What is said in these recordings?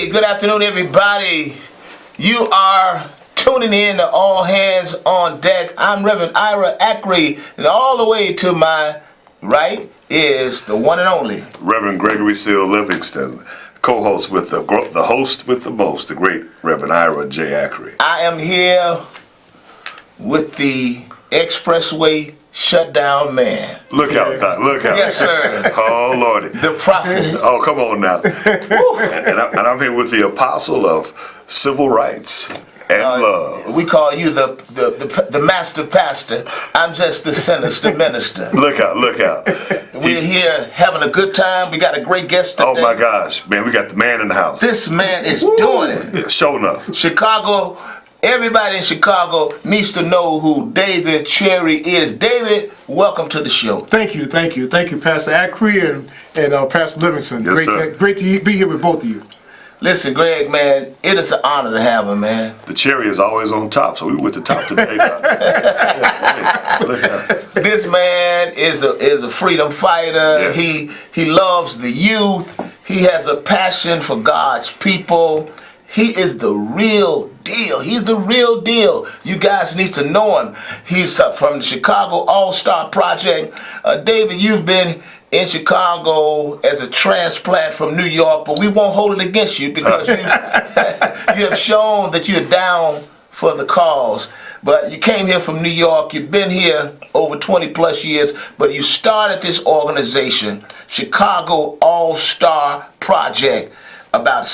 Hey, good afternoon, everybody. You are tuning in to All Hands on Deck. I'm Reverend Ira Ackery, and all the way to my right is the one and only Reverend Gregory Seal Livingston, co-host with the host with the most, the great Reverend Ira J. Ackery. I am here with the Expressway Shutdown Man. Look out, Doc, look out. Yes, sir. Oh, Lordy. The prophet. Oh, come on now. and I'm here with the apostle of civil rights and love. We call you the master pastor. I'm just the sinister minister. Look out, look out. We're here having a good time. We got a great guest today. Oh, my gosh. Man, we got the man in the house. This man is doing it. Yeah, sure enough. Chicago, everybody in Chicago needs to know who David Cherry is. David, welcome to the show. Thank you, Pastor Ackery and Pastor Livingston. Yes, sir. Great to be here with both of you. Listen, Greg, man, it is an honor to have him, man. The cherry is always on top, so we went to top today. Look out. This man is a freedom fighter. Yes. He loves the youth. He has a passion for God's people. He is the real deal. He's the real deal. You guys need to know him. He's from the Chicago All-Star Project. David, you've been in Chicago as a transplant from New York, but we won't hold it against you because you have shown that you're down for the cause. But you came here from New York. You've been here over 20 plus years, but you started this organization, Chicago All-Star Project, about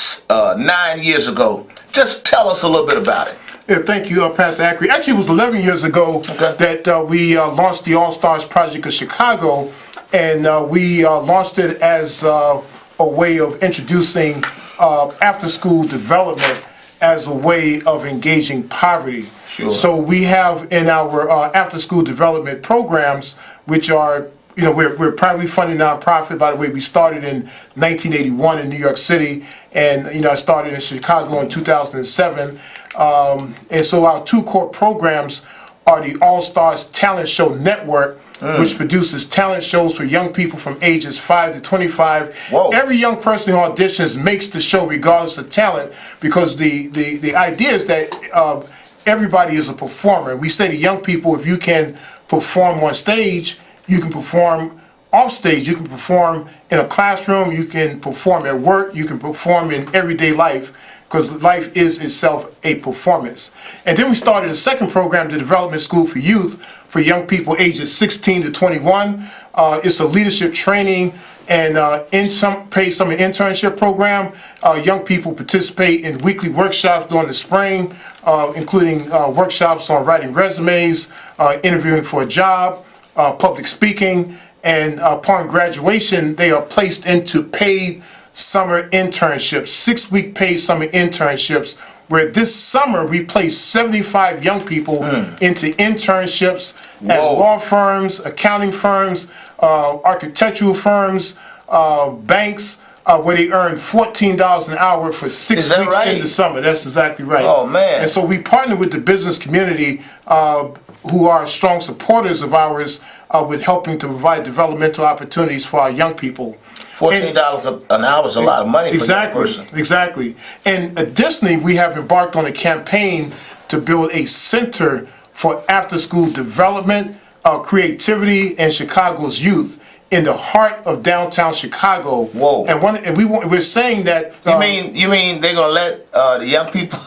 9 years ago. Just tell us a little bit about it. Yeah, thank you, Pastor Ackery. Actually, it was 11 years ago that we launched the All-Stars Project of Chicago, and we launched it as a way of introducing after-school development as a way of engaging poverty. Sure. So we have in our after-school development programs, which are, we're privately funded nonprofit. By the way, we started in 1981 in New York City, and I started in Chicago in 2007. And so our two core programs are the All-Stars Talent Show Network, which produces talent shows for young people from ages 5 to 25. Whoa. Every young person who auditions makes the show regardless of talent, because the idea is that everybody is a performer. We say to young people, if you can perform on stage, you can perform off stage. You can perform in a classroom, you can perform at work, you can perform in everyday life, because life is itself a performance. And then we started a second program, the Development School for Youth, for young people ages 16 to 21. It's a leadership training and paid summer internship program. Young people participate in weekly workshops during the spring, including workshops on writing resumes, interviewing for a job, public speaking, and upon graduation, they are placed into paid summer internships, 6-week paid summer internships, where this summer we placed 75 young people into internships at law firms, accounting firms, architectural firms, banks, where they earn $14 an hour for 6 weeks in the summer. That's exactly right. Oh, man. And so we partner with the business community, who are strong supporters of ours, with helping to provide developmental opportunities for our young people. $14 an hour is a lot of money for that person. Exactly. And additionally, we have embarked on a campaign to build a center for after-school development, creativity, and Chicago's youth in the heart of downtown Chicago. Whoa! And we're saying that. You mean they're gonna let the young people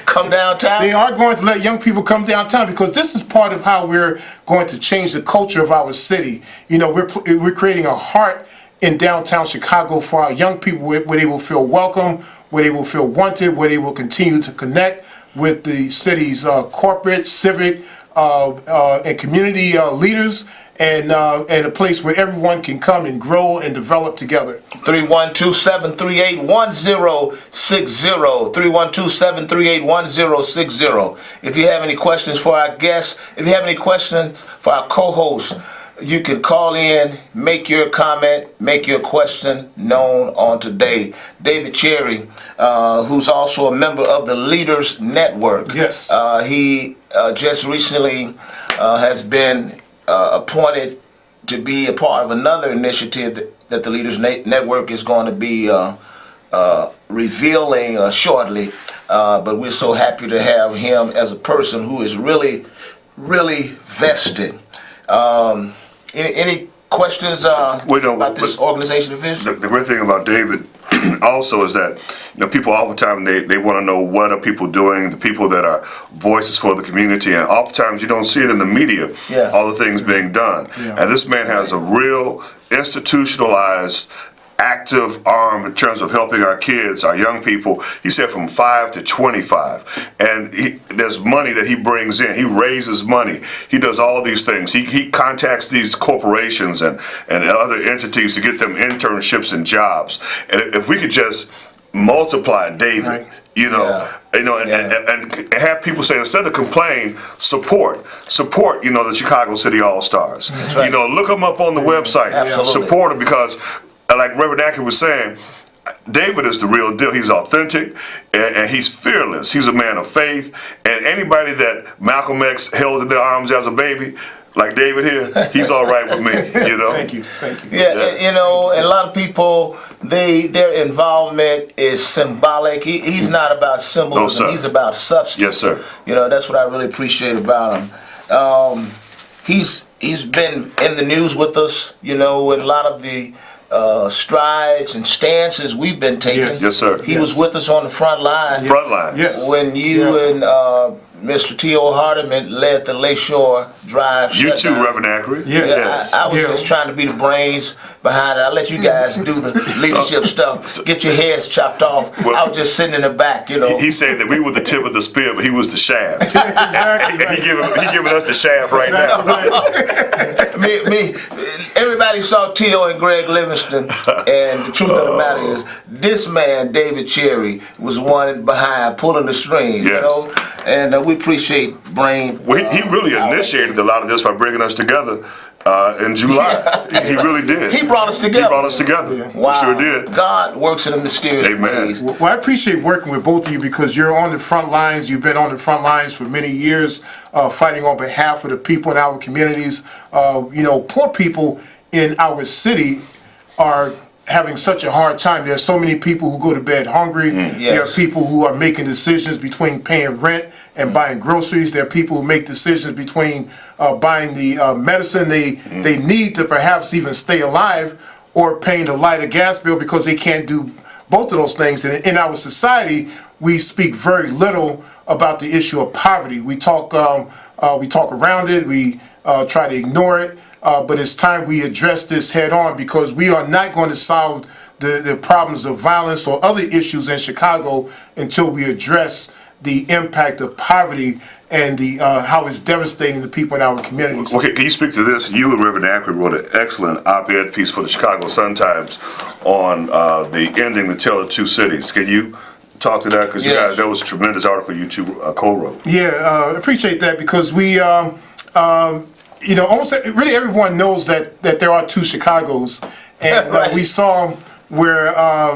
come downtown? They are going to let young people come downtown, because this is part of how we're going to change the culture of our city. We're creating a heart in downtown Chicago for our young people, where they will feel welcome, where they will feel wanted, where they will continue to connect with the city's corporate, civic, and community leaders, and a place where everyone can come and grow and develop together. 312-738-1060. 312-738-1060. If you have any questions for our guests, if you have any questions for our co-hosts, you can call in, make your comment, make your question known on today. David Cherry, who's also a member of the Leaders Network. Yes. He just recently has been appointed to be a part of another initiative that the Leaders Network is going to be revealing shortly. But we're so happy to have him as a person who is really, really vested. Any questions about this organization of his? The great thing about David also is that people oftentimes they want to know what are people doing, the people that are voices for the community, and oftentimes you don't see it in the media, all the things being done. And this man has a real institutionalized active arm in terms of helping our kids, our young people. He said from 5 to 25. And there's money that he brings in. He raises money. He does all these things. He contacts these corporations and other entities to get them internships and jobs. And if we could just multiply David, right. And have people say, instead of complain, support, the Chicago City All-Stars. Right. Look them up on the website. Absolutely. Support them, because like Reverend Acker was saying, David is the real deal. He's authentic and he's fearless. He's a man of faith. And anybody that Malcolm X held in their arms as a baby, like David here, he's all right with me. Thank you. Yeah, and a lot of people, their involvement is symbolic. He's not about symbolism. No, he's about substance. Yes, sir. That's what I really appreciate about him. He's been in the news with us. With a lot of the strides and stances we've been taking. Yes, sir. He was with us on the front line. Yes. When you and Mr. T.O. Hardeman led the Lakeshore Drive You shutdown. too, Reverend Ackery. Yes. I was just trying to be the brains behind it. I let you guys do the leadership stuff, get your heads chopped off. I was just sitting in the back, He said that we were the tip of the spear, but he was the shaft. Exactly. And he giving us the shaft right now. Everybody saw T.O. and Greg Livingston, and the truth of the matter is, this man, David Cherry, was one behind pulling the strings, Yes. And we appreciate Brain. Well, he really initiated a lot of this by bringing us together in July. He really did. He brought us together. He brought us together. Wow. He sure did. God works in a mysterious Amen. ways. Well, I appreciate working with both of you because you're on the front lines. You've been on the front lines for many years, fighting on behalf of the people in our communities. Poor people in our city are having such a hard time. There are so many people who go to bed hungry. There are people who are making decisions between paying rent and buying groceries. There are people who make decisions between buying the medicine they need to perhaps even stay alive, or paying the light or gas bill, because they can't do both of those things. And in our society, we speak very little about the issue of poverty. We talk around it. We try to ignore it. But it's time we address this head on, because we are not going to solve the problems of violence or other issues in Chicago until we address the impact of poverty and how it's devastating the people in our communities. Okay, can you speak to this? You and Reverend Ackery wrote an excellent op-ed piece for the Chicago Sun-Times on the ending the Tale of Two Cities. Can you talk to that? Because you guys, that was a tremendous article you two co-wrote. Yeah, appreciate that, because we almost really everyone knows that there are two Chicagos, and Right. we saw where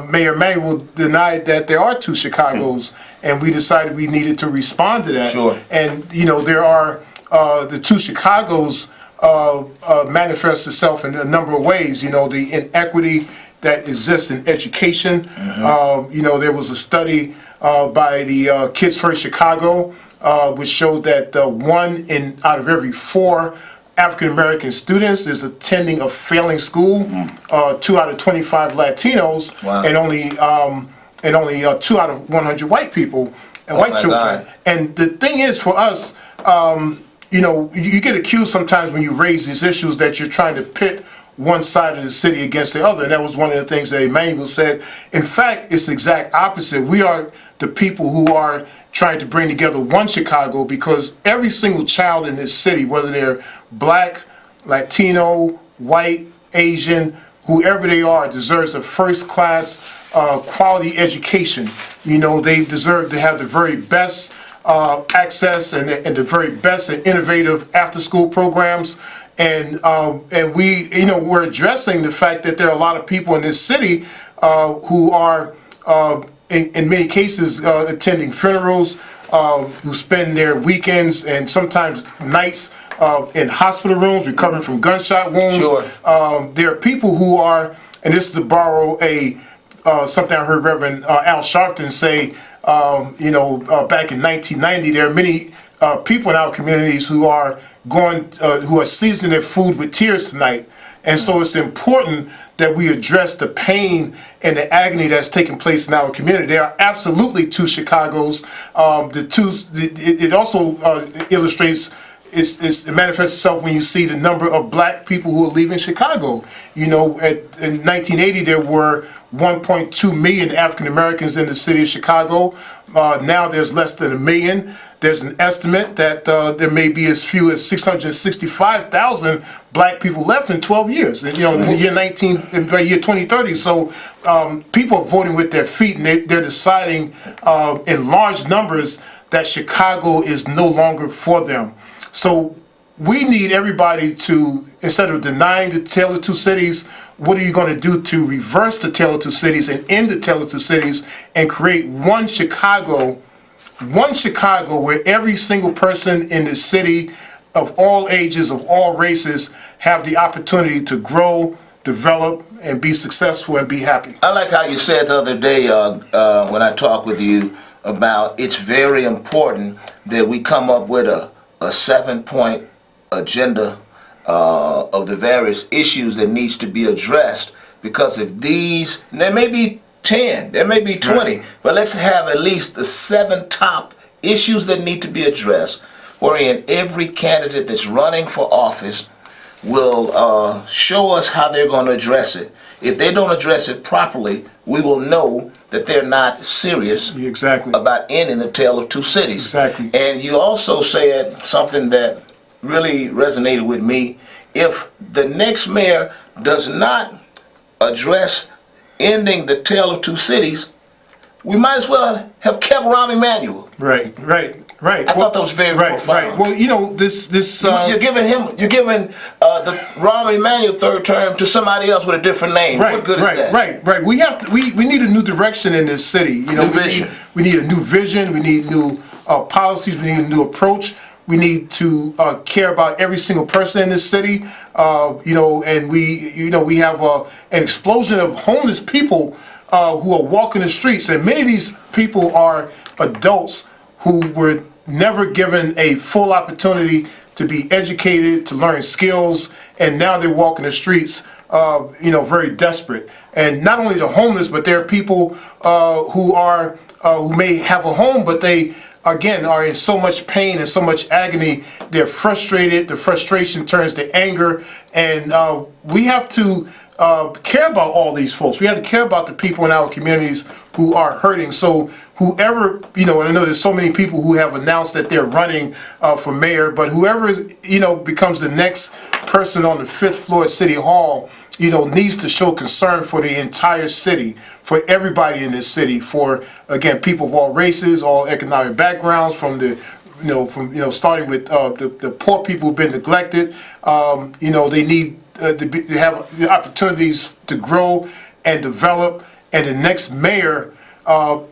Mayor Emanuel denied that there are two Chicagos, and we decided we needed to respond to that. Sure. And there are the two Chicagos manifest itself in a number of ways. The inequity that exists in education. There was a study by the Kids First Chicago, which showed that 1 out of every 4 African American students is attending a failing school. 2 out of 25 Latinos, Wow. and only 2 out of 100 white people and white my children. God. And the thing is, for us, you get accused sometimes when you raise these issues that you're trying to pit one side of the city against the other, and that was one of the things that Emanuel said. In fact, it's the exact opposite. We are the people who are trying to bring together one Chicago, because every single child in this city, whether they're black, Latino, white, Asian, whoever they are, deserves a first-class quality education. They deserve to have the very best access and the very best and innovative after-school programs. And we're addressing the fact that there are a lot of people in this city who are, in many cases, attending funerals, who spend their weekends and sometimes nights in hospital rooms, recovering from gunshot wounds. Sure. There are people who are, and this is to borrow a something I heard Reverend Al Sharpton say, back in 1990. There are many people in our communities who are seasoning their food with tears tonight. And so it's important that we address the pain and the agony that's taking place in our community. There are absolutely two Chicagos. It also illustrates, it manifests itself when you see the number of black people who are leaving Chicago. In 1980, there were 1.2 million African Americans in the city of Chicago. Now there's less than 1 million. There's an estimate that there may be as few as 665,000 black people left in 12 years. And, in the year 2030. So people are voting with their feet, and they're deciding in large numbers that Chicago is no longer for them. So we need everybody to, instead of denying the Tale of Two Cities, what are you going to do to reverse the Tale of Two Cities and end the Tale of Two Cities and create one Chicago where every single person in the city of all ages, of all races, have the opportunity to grow, develop, and be successful and be happy. I like how you said the other day when I talked with you about it's very important that we come up with a 7-point agenda of the various issues that needs to be addressed, because if these, there may be 10, there may be 20, but let's have at least the 7 top issues that need to be addressed, wherein every candidate that's running for office will show us how they're going to address it. If they don't address it properly, we will know that they're not serious about ending the Tale of Two Cities. Exactly. And you also said something that really resonated with me. If the next mayor does not address ending the Tale of Two Cities, we might as well have kept Rahm Emanuel. Right. I thought that was very profound. Well, this you're giving the Rahm Emanuel third term to somebody else with a different name. What good is that? Right. We need a new direction in this city. We need a new vision. We need new policies. We need a new approach. We need to care about every single person in this city. And we have an explosion of homeless people who are walking the streets, and many of these people are adults who were never given a full opportunity to be educated, to learn skills, and now they're walking the streets, very desperate. And not only the homeless, but there are people who may have a home, but they again are in so much pain and so much agony. They're frustrated. The frustration turns to anger, and we have to care about all these folks. We have to care about the people in our communities who are hurting. So whoever, and I know there's so many people who have announced that they're running for mayor, but whoever, becomes the next person on the 5th floor at City Hall, needs to show concern for the entire city, for everybody in this city, for, again, people of all races, all economic backgrounds, from the starting with the poor people who've been neglected. They need to have the opportunities to grow and develop, and the next mayor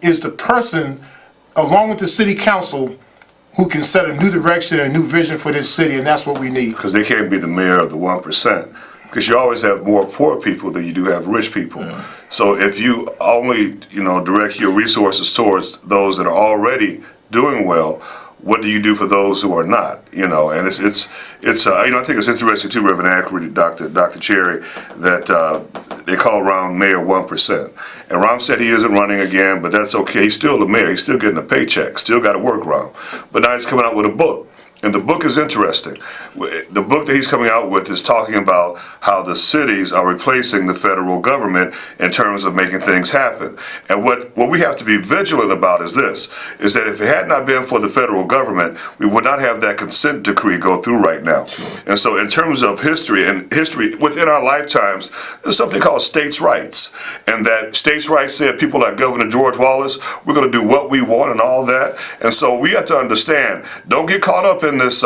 is the person, along with the city council, who can set a new direction and a new vision for this city, and that's what we need. Because they can't be the mayor of the 1%, because you always have more poor people than you do have rich people. Yeah. So if you only, direct your resources towards those that are already doing well, what do you do for those who are not? And I think it's interesting too, Reverend Ackery, Dr. Cherry, that they call Rahm Mayor 1%. And Rahm said he isn't running again, but that's okay. He's still the mayor. He's still getting a paycheck. Still got to work, Rahm. But now he's coming out with a book. And the book is interesting. The book that he's coming out with is talking about how the cities are replacing the federal government in terms of making things happen. And what we have to be vigilant about is this, is that if it had not been for the federal government, we would not have that consent decree go through right now. Sure. And so in terms of history within our lifetimes, there's something called states' rights. And that states' rights said people like Governor George Wallace, we're going to do what we want and all that. And so we have to understand, don't get caught up in this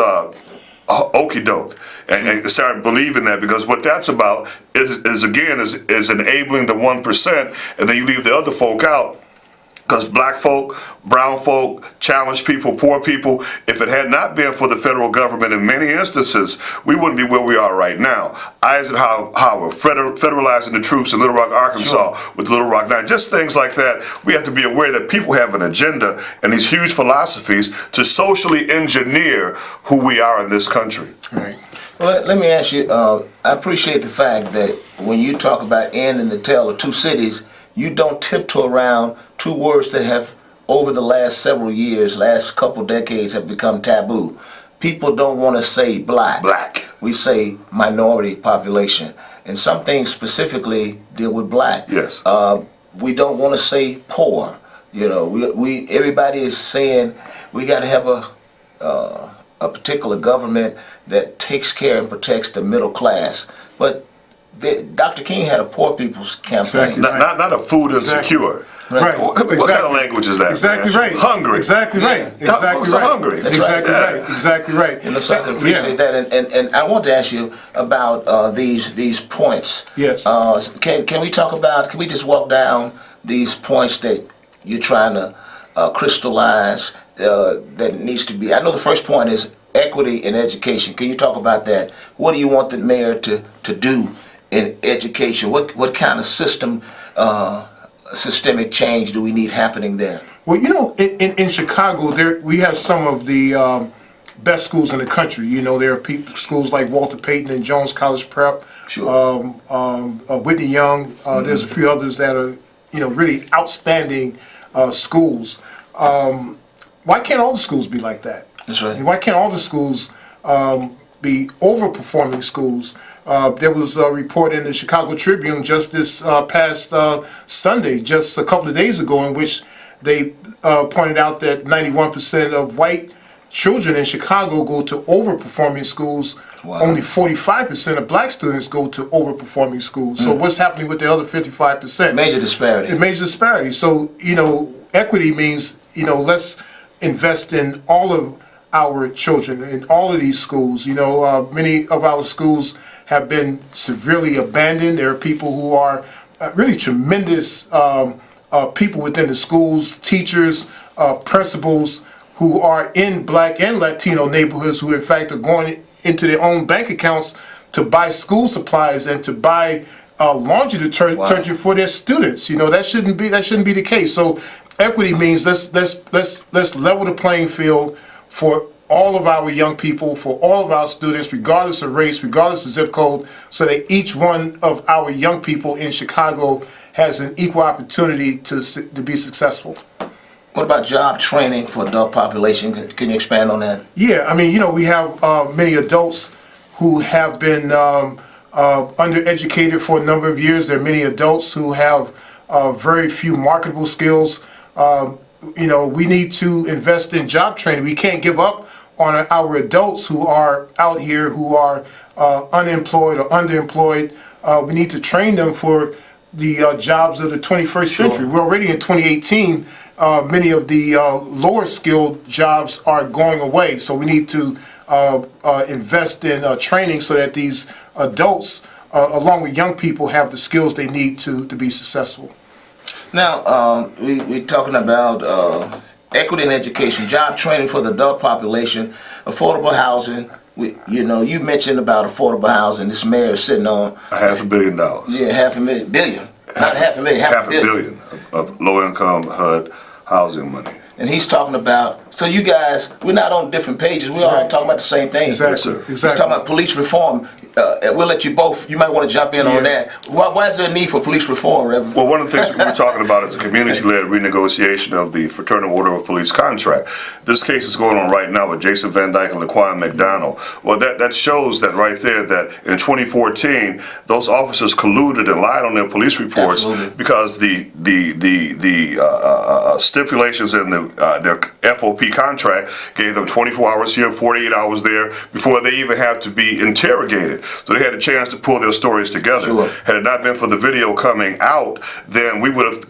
okey doke and start believing that, because what that's about is enabling the 1%, and then you leave the other folk out, Because black folk, brown folk, challenged people, poor people, if it had not been for the federal government in many instances, we wouldn't be where we are right now. Eisenhower federalizing the troops in Little Rock, Arkansas with Little Rock 9, just things like that. We have to be aware that people have an agenda and these huge philosophies to socially engineer who we are in this country. Right. Well, let me ask you, I appreciate the fact that when you talk about N and the tale of two cities, you don't tiptoe around two words that have, over the last several years, last couple decades, have become taboo. People don't want to say black. Black. We say minority population. And some things specifically deal with black. Yes. We don't want to say poor. You know, we everybody is saying we got to have a particular government that takes care and protects the middle class. But Dr. King had a poor people's campaign. Exactly. Not a food insecure. Right. What kind of language is that? Exactly man? right. Hungry. Exactly right. Exactly Folks right. are hungry. That's Exactly right. right. Exactly right. You know, so I can appreciate that. And I want to ask you about these points. Yes. Can we talk about? Can we just walk down these points that you're trying to crystallize? That needs to be. I know the first point is equity in education. Can you talk about that? What do you want the mayor to do in education? What kind of systemic change do we need happening there? Well, you know, in Chicago, we have some of the best schools in the country. You know, there are schools like Walter Payton and Jones College Prep, Sure. Whitney Young. There's a few others that are, you know, really outstanding schools. Why can't all the schools be like that? That's right. And why can't all the schools be overperforming schools? There was a report in the Chicago Tribune just this past Sunday, just a couple of days ago, in which they pointed out that 91% of white children in Chicago go to overperforming schools. Wow. Only 45% of black students go to overperforming schools. So what's happening with the other 55%? Major disparity. A major disparity. So, you know, equity means, you know, let's invest in all of our children in all of these schools. You know, many of our schools have been severely abandoned. There are people who are really tremendous people within the schools, teachers, principals, who are in black and Latino neighborhoods, who in fact are going into their own bank accounts to buy school supplies and to buy laundry detergent for their students. You know, that shouldn't be the case. So equity means let's level the playing field for all of our young people, for all of our students, regardless of race, regardless of zip code, so that each one of our young people in Chicago has an equal opportunity to be successful. What about job training for adult population? Can you expand on that? Yeah, I mean, you know, we have many adults who have been undereducated for a number of years. There are many adults who have very few marketable skills. You know, we need to invest in job training. We can't give up on our adults who are out here, who are unemployed or underemployed. We need to train them for the jobs of the 21st century. We're already in 2018. Many of the lower skilled jobs are going away. So we need to invest in training so that these adults, along with young people, have the skills they need to be successful. Now, we're talking about equity in education, job training for the adult population, affordable housing. You mentioned about affordable housing. This mayor is sitting on $500 million. Yeah, billion. Not half a million, half a billion of low-income HUD housing money. And he's talking about, so you guys, we're not on different pages. We're all talking about the same thing. Exactly. He's talking about police reform. We'll let you both, you might want to jump in on that. Why is there a need for police reform, Reverend? Well, one of the things we're talking about is a community-led renegotiation of the Fraternal Order of Police contract. This case is going on right now with Jason Van Dyke and Laquan McDonald. Well, that shows that right there that in 2014, those officers colluded and lied on their police reports. Absolutely. Because the stipulations in their FOP contract gave them 24 hours here, 48 hours there before they even have to be interrogated. So they had a chance to pull their stories together. Sure. Had it not been for the video coming out, then we would have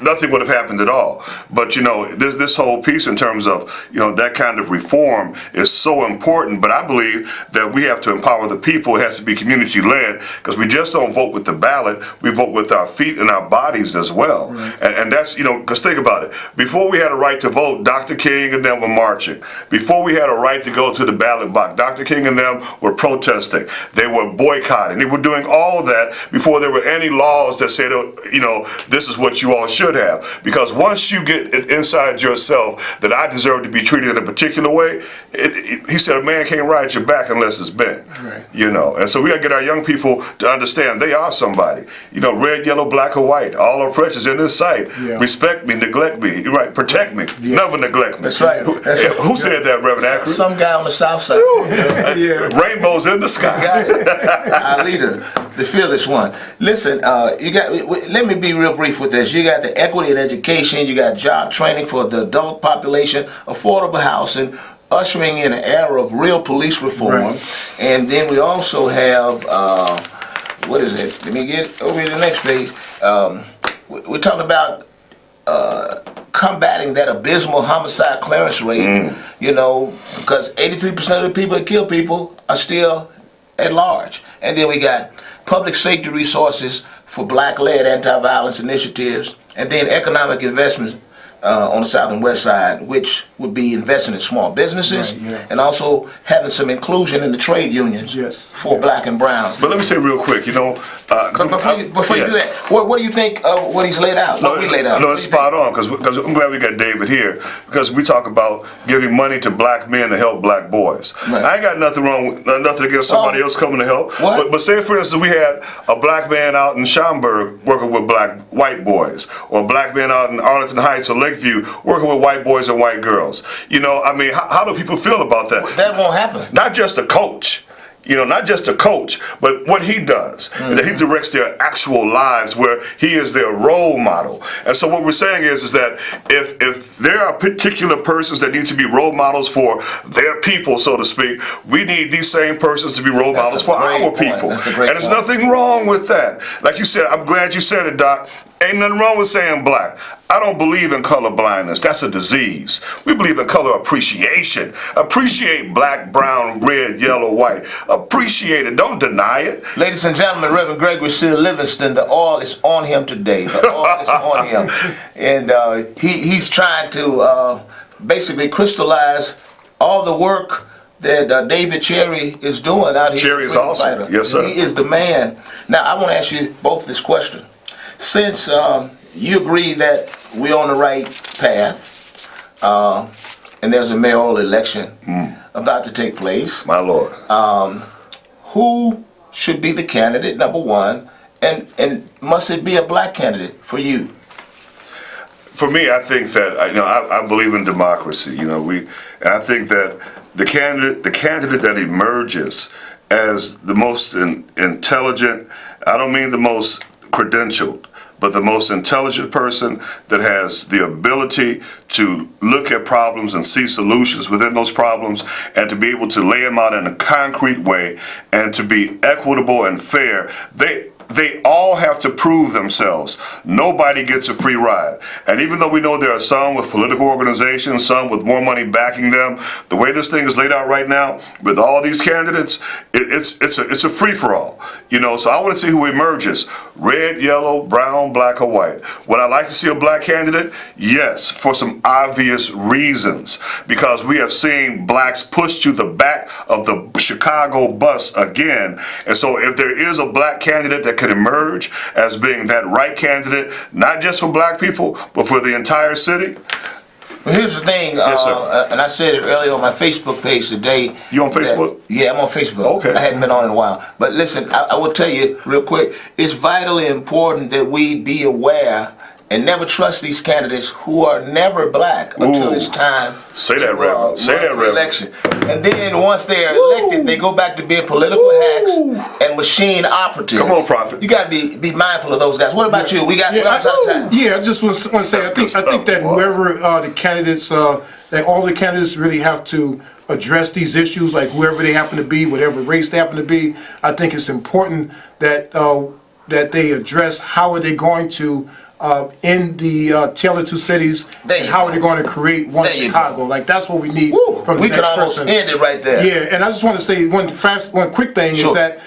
nothing would have happened at all. But this whole piece in terms of that kind of reform is so important. But I believe that we have to empower the people. It has to be community led, because we just don't vote with the ballot. We vote with our feet and our bodies as well. Right. And that's because think about it. Before we had a right to vote, Dr. King and them were marching. Before we had a right to go to the ballot box, Dr. King and them were protesting. They were boycotting. They were doing all of that before there were any laws that said, this is what you all should have. Because once you get it inside yourself that I deserve to be treated in a particular way, he said a man can't ride your back unless it's bent. Right. And so we got to get our young people to understand they are somebody. Red, yellow, black, or white. All oppressions in this sight. Yeah. Respect me, neglect me, right? Protect me, never neglect me. That's right. Who said that, Reverend Akron? Some guy on the south side. Rainbows in the sky. Got it. Our leader, the fearless one. Listen, let me be real brief with this. You got the equity in education. You got job training for the adult population, affordable housing, ushering in an era of real police reform. Right. And then we also have, what is it? Let me get over to the next page. We're talking about combating that abysmal homicide clearance rate, because 83% of the people that kill people are still at large. And then we got public safety resources for black-led anti-violence initiatives, and then economic investments on the south and west side, which would be investing in small businesses, and also having some inclusion in the trade unions for black and browns. But let me say real quick, before you do that, what do you think of what he's laid out? We laid out? No, it's spot on, because I'm glad we got David here, because we talk about giving money to black men to help black boys. Right. I ain't got nothing against somebody else coming to help. But say, for instance, we had a black man out in Schaumburg working with white boys, or a black man out in Arlington Heights or Lakeview working with white boys and white girls. How do people feel about that? That won't happen. Not just a coach. Not just a coach, but what he does, that he directs their actual lives, where he is their role model. And so what we're saying is that if there are particular persons that need to be role models for their people, so to speak, we need these same persons to be role models for our people. And there's nothing wrong with that. Like you said, I'm glad you said it, Doc. Ain't nothing wrong with saying black. I don't believe in color blindness. That's a disease. We believe in color appreciation. Appreciate black, brown, red, yellow, white. Appreciate it. Don't deny it. Ladies and gentlemen, Reverend Gregory Seal Livingston, the oil is on him today. The oil is on him. And he's trying to basically crystallize all the work that David Cherry is doing out here. Cherry is awesome. Yes, sir. He is the man. Now, I want to ask you both this question. Since you agree that we're on the right path, and there's a mayoral election about to take place, my Lord, who should be the candidate, number one, and must it be a black candidate for you? For me, I think that I believe in democracy. And I think that the candidate that emerges as the most intelligent, I don't mean the most credentialed, but the most intelligent person that has the ability to look at problems and see solutions within those problems, and to be able to lay them out in a concrete way, and to be equitable and fair. They all have to prove themselves. Nobody gets a free ride. And even though we know there are some with political organizations, some with more money backing them, the way this thing is laid out right now, with all these candidates, it's a free-for-all. So I want to see who emerges. Red, yellow, brown, black, or white. Would I like to see a black candidate? Yes, for some obvious reasons. Because we have seen blacks pushed to the back of the Chicago bus again. And so if there is a black candidate that could emerge as being that right candidate, not just for black people, but for the entire city. Well, here's the thing, yes, sir. And I said it earlier on my Facebook page today. You on Facebook? Yeah, I'm on Facebook. Okay. I hadn't been on in a while. But listen, I will tell you real quick, it's vitally important that we be aware and never trust these candidates who are never black until it's time. Say that, Reverend. Say that, Reverend. Election. And then once they are elected, they go back to being political hacks and machine operatives. Come on, Prophet. You got to be mindful of those guys. What about you? We got out of time. Yeah, I just want to say, I think that whoever the candidates, that all the candidates really have to address these issues, like whoever they happen to be, whatever race they happen to be. I think it's important that that they address how are they going to end the Tale of Two Cities, and how are they going to create one Chicago. Like, that's what we need from the next person. We can almost end it right there. Yeah, and I just want to say one quick thing is that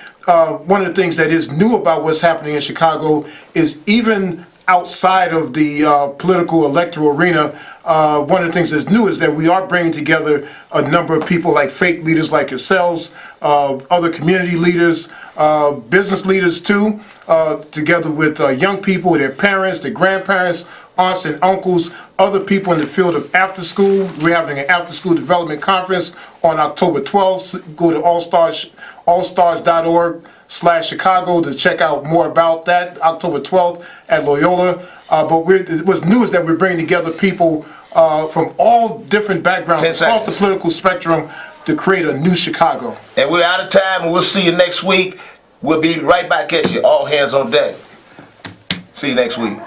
one of the things that is new about what's happening in Chicago is even outside of the political electoral arena, one of the things that's new is that we are bringing together a number of people like faith leaders like yourselves, other community leaders, business leaders too, together with young people, their parents, their grandparents, aunts and uncles, other people in the field of after school. We're having an after school development conference on October 12th. Go to allstars.org/Chicago to check out more about that, October 12th at Loyola. But what's new is that we're bringing together people from all different backgrounds across the political spectrum to create a new Chicago. And we're out of time, and we'll see you next week. We'll be right back at you. All hands on deck. See you next week.